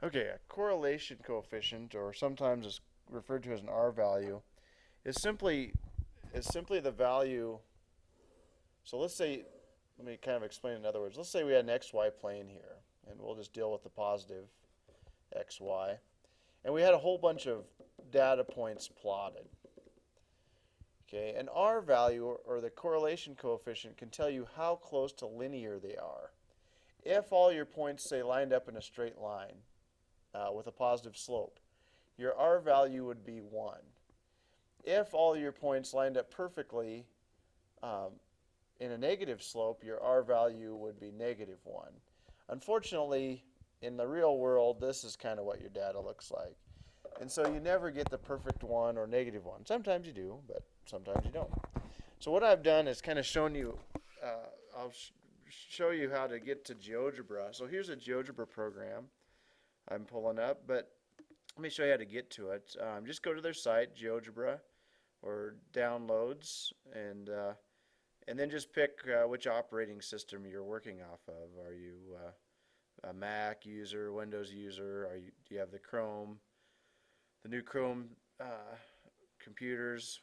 Okay, a correlation coefficient, or sometimes it's referred to as an R value, is simply the value. So let's say, let me kind of explain in other words. Let's say we had an XY plane here, and we'll just deal with the positive XY. And we had a whole bunch of data points plotted. Okay, an R value, or the correlation coefficient, can tell you how close to linear they are. If all your points, say, lined up in a straight line with a positive slope, your R value would be 1. If all your points lined up perfectly um, in a negative slope, your R value would be -1. Unfortunately, in the real world, this is kind of what your data looks like. And so you never get the perfect one or -1. Sometimes you do, but sometimes you don't. So what I've done is kind of shown you, I'll show you how to get to Geogebra. So here's a Geogebra program I'm pulling up, but let me show you how to get to it. Just go to their site, Geogebra, or downloads, and then just pick which operating system you're working off of. Are you a Mac user, Windows user? Do you have the Chrome, the new Chrome computers?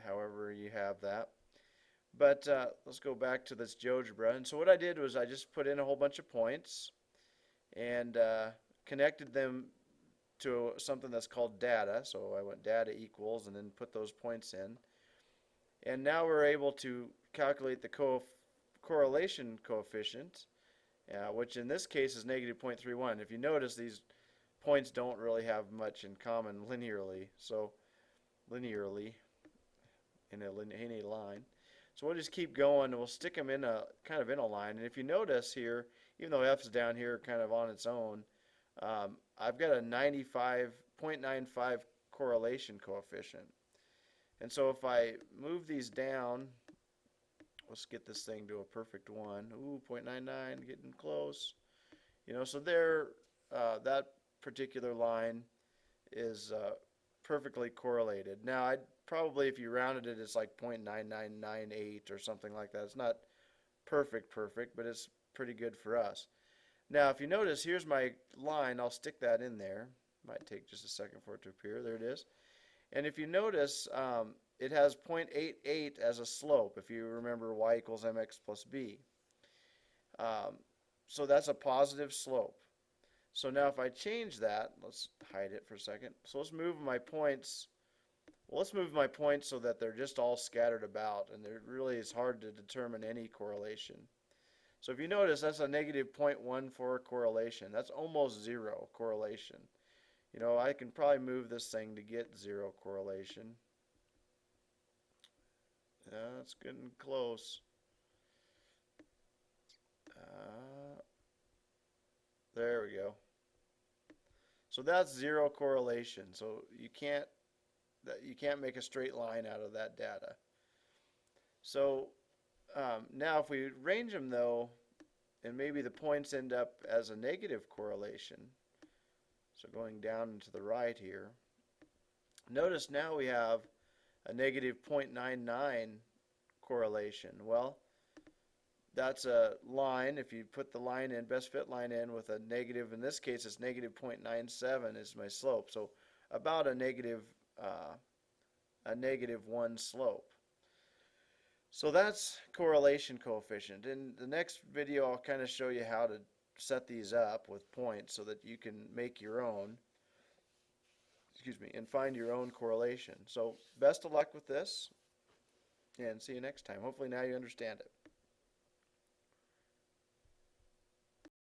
However you have that. But let's go back to this Geogebra. And so what I did was I just put in a whole bunch of points and connected them to something that's called data. So I went data equals and then put those points in. And now we're able to calculate the correlation coefficient, which in this case is -0.31. If you notice, these points don't really have much in common linearly. So linearly in a line. So we'll just keep going and we'll stick them in a kind of in a line. And if you notice here, even though F is down here kind of on its own, I've got a 0.95 correlation coefficient. And so if I move these down, let's get this thing to a perfect 1. Ooh, 0.99, getting close. You know, so there, that particular line is perfectly correlated. Now, I'd probably, if you rounded it, it's like 0.9998 or something like that. It's not perfect, but it's pretty good for us. Now, if you notice, here's my line. I'll stick that in there. Might take just a second for it to appear. There it is. And if you notice, it has 0.88 as a slope, if you remember y equals mx plus b. So that's a positive slope. So now if I change that, let's hide it for a second. So let's move my points. Well, let's move my points so that they're just all scattered about, and it really is hard to determine any correlation. So if you notice, that's a -0.14 correlation. That's almost zero correlation. You know, I can probably move this thing to get zero correlation. It's getting close. There we go. So that's zero correlation. So you can't make a straight line out of that data. So now if we range them though, and maybe the points end up as a negative correlation, so going down and to the right here, notice now we have a -0.99 correlation. Well, that's a line. If you put the line in, best fit line in with a negative, in this case it's -0.97 is my slope. So about a -1 slope. So that's correlation coefficient. In the next video I'll kind of show you how to set these up with points so that you can make your own, and find your own correlation. So best of luck with this and see you next time. Hopefully now you understand it.